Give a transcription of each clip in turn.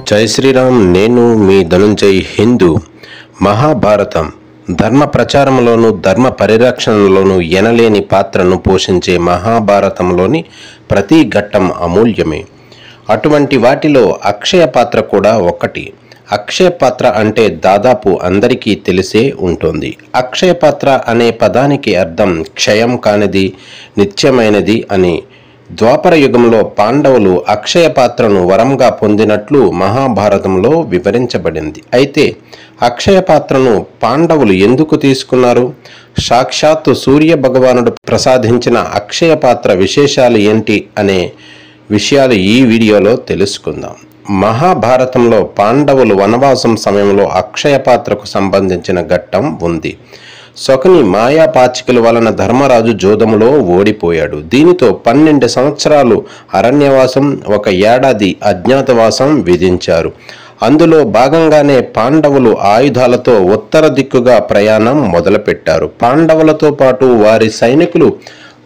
జై శ్రీరామ్. నేను మీ ధనుంజయ్. హిందూ మహాభారతం ధర్మ ప్రచారంలోను ధర్మ పరిరక్షణలోను ఎనలేని పాత్రను పోషించే మహాభారతంలోని ప్రతి ఘట్టం అమూల్యమే. అటువంటి వాటిలో అక్షయ పాత్ర కూడా ఒకటి. అక్షయ పాత్ర అంటే దాదాపు అందరికీ తెలిసే ఉంటుంది. అక్షయ పాత్ర అనే పదానికి అర్థం క్షయం కానిది, నిత్యమైనది అని. ద్వాపర యుగంలో పాండవులు అక్షయ పాత్రను వరంగా పొందినట్లు మహాభారతంలో వివరించబడింది. అయితే అక్షయ పాత్రను పాండవులు ఎందుకు తీసుకున్నారు? సాక్షాత్తు సూర్య భగవానుడు ప్రసాదించిన అక్షయ పాత్ర విశేషాలు ఏంటి అనే విషయాలు ఈ వీడియోలో తెలుసుకుందాం. మహాభారతంలో పాండవులు వనవాసం సమయంలో అక్షయ పాత్రకు సంబంధించిన ఘట్టం ఉంది. శకుని మాయాపాచికల వలన ధర్మరాజు జోదములో ఓడిపోయాడు. దీనితో 12 సంవత్సరాలు అరణ్యవాసం, 1 ఏడాది అజ్ఞాతవాసం విధించారు. అందులో భాగంగానే పాండవులు ఆయుధాలతో ఉత్తర దిక్కుగా ప్రయాణం మొదలుపెట్టారు. పాండవులతో పాటు వారి సైనికులు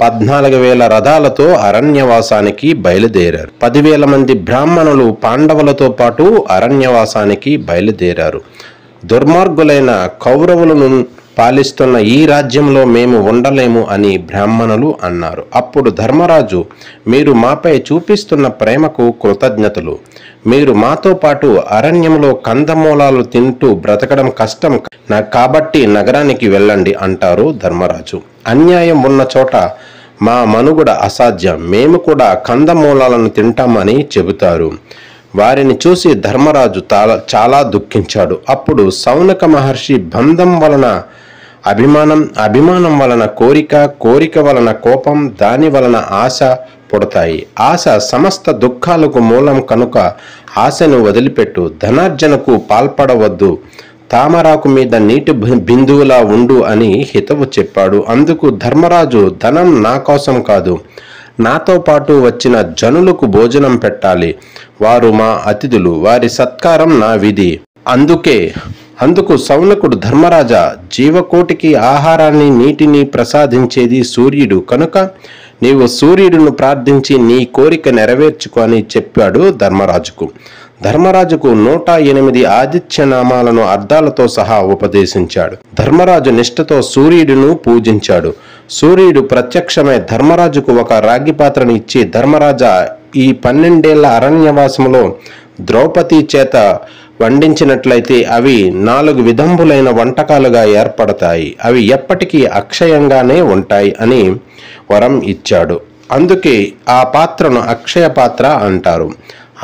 14,000 రథాలతో అరణ్యవాసానికి బయలుదేరారు. 10,000 మంది బ్రాహ్మణులు పాండవులతో పాటు అరణ్యవాసానికి బయలుదేరారు. దుర్మార్గులైన కౌరవులను పాలిస్తున్న ఈ రాజ్యంలో మేము ఉండలేము అని బ్రాహ్మణులు అన్నారు. అప్పుడు ధర్మరాజు, మీరు మాపై చూపిస్తున్న ప్రేమకు కృతజ్ఞతలు. మీరు మాతో పాటు అరణ్యంలో కందమూలాలు తింటూ బ్రతకడం కష్టం కాబట్టి నగరానికి వెళ్ళండి అంటారు ధర్మరాజు. అన్యాయం ఉన్న చోట మా మనుగడ అసాధ్యం, మేము కూడా కందమూలాలను తింటామని చెబుతారు. వారిని చూసి ధర్మరాజు చాలా దుఃఖించాడు. అప్పుడు సౌనక మహర్షి బంధం వలన అభిమానం వలన కోరిక వలన కోపం, దాని వలన ఆశ పుడతాయి. ఆశ సమస్త దుఃఖాలకు మూలం కనుక ఆశను వదిలిపెట్టు, ధనార్జనకు పాల్పడవద్దు, తామరాకు మీద నీటి బిందువులా ఉండు అని హితవు చెప్పాడు. అందుకు ధర్మరాజు, ధనం నా కోసం కాదు, నాతో పాటు వచ్చిన జనులకు భోజనం పెట్టాలి. వారు మా అతిథులు, వారి సత్కారం నా విధి. అందుకు సౌనకుడు, ధర్మరాజా, జీవకోటికి ఆహారాన్ని నీటిని ప్రసాదించేది సూర్యుడు కనుక నీవు సూర్యుడును ప్రార్థించి నీ కోరిక నెరవేర్చుకో అని చెప్పాడు ధర్మరాజుకు. ధర్మరాజుకు 108 ఆదిత్య నామాలను అర్థాలతో సహా ఉపదేశించాడు. ధర్మరాజు నిష్ఠతో సూర్యుడును పూజించాడు. సూర్యుడు ప్రత్యక్షమై ధర్మరాజుకు ఒక రాగి పాత్రను ఇచ్చి, ధర్మరాజా, ఈ 12 ఏళ్ల అరణ్యవాసములో ద్రౌపది చేత వండించినట్లయితే అవి 4 విధంబులైన వంటకాలుగా ఏర్పడతాయి. అవి ఎప్పటికీ అక్షయంగానే ఉంటాయి అని వరం ఇచ్చాడు. అందుకే ఆ పాత్రను అక్షయ పాత్ర అంటారు.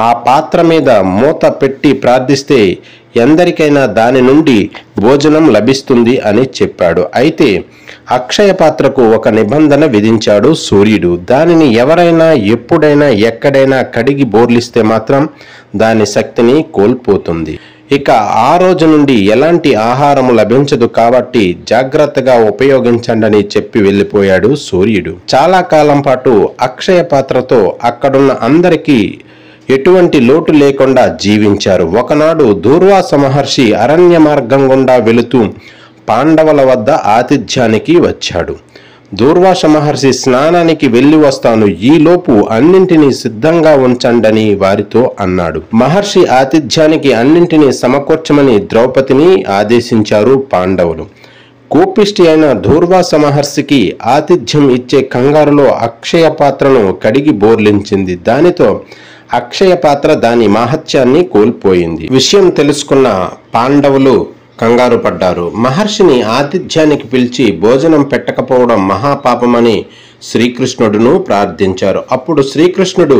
ఆ పాత్ర మీద మూత పెట్టి ప్రార్థిస్తే ఎందరికైనా దాని నుండి భోజనం లభిస్తుంది అని చెప్పాడు. అయితే అక్షయ పాత్రకు ఒక నిబంధన విధించాడు సూర్యుడు. దానిని ఎవరైనా ఎప్పుడైనా ఎక్కడైనా కడిగి బోర్లిస్తే మాత్రం దాని శక్తిని కోల్పోతుంది. ఇక ఆ రోజు నుండి ఎలాంటి ఆహారం లభించదు కాబట్టి జాగ్రత్తగా ఉపయోగించండి అని చెప్పి వెళ్ళిపోయాడు సూర్యుడు. చాలా కాలం పాటు అక్షయ పాత్రతో అక్కడున్న అందరికీ ఎటువంటి లోటు లేకుండా జీవించారు. ఒకనాడు దూర్వాస మహర్షి అరణ్య మార్గం గుండా వెళుతూ పాండవుల వద్ద ఆతిథ్యానికి వచ్చాడు. దూర్వాస మహర్షి, స్నానానికి వెళ్ళి వస్తాను, ఈలోపు అన్నింటినీ సిద్ధంగా ఉంచండని వారితో అన్నాడు. మహర్షి ఆతిథ్యానికి అన్నింటినీ సమకూర్చమని ద్రౌపదిని ఆదేశించారు పాండవులు. కోపిష్టి అయిన దూర్వాస మహర్షికి ఆతిథ్యం ఇచ్చే కంగారులో అక్షయ పాత్రను కడిగి బోర్లించింది. దానితో అక్షయ పాత్ర దాని మహత్యాన్ని కోల్పోయింది. విషయం తెలుసుకున్న పాండవులు కంగారు పడ్డారు. మహర్షిని ఆతిథ్యానికి పిలిచి భోజనం పెట్టకపోవడం మహాపాపమని శ్రీకృష్ణుడును ప్రార్థించారు. అప్పుడు శ్రీకృష్ణుడు,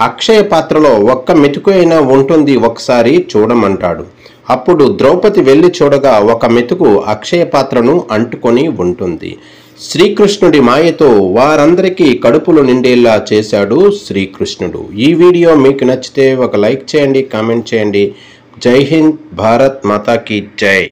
అక్షయ పాత్రలో 1 మెతుకు అయినా ఉంటుంది, ఒకసారి చూడమంటాడు. అప్పుడు ద్రౌపది వెళ్ళి చూడగా 1 మెతుకు అక్షయ పాత్రను అంటుకొని ఉంటుంది. శ్రీకృష్ణుడి మాయతో వారందరికీ కడుపులు నిండేలా చేశాడు శ్రీకృష్ణుడు. ఈ వీడియో మీకు నచ్చితే ఒక లైక్ చేయండి, కామెంట్ చేయండి. జై హింద్, భారత్ మాతా కీ జై.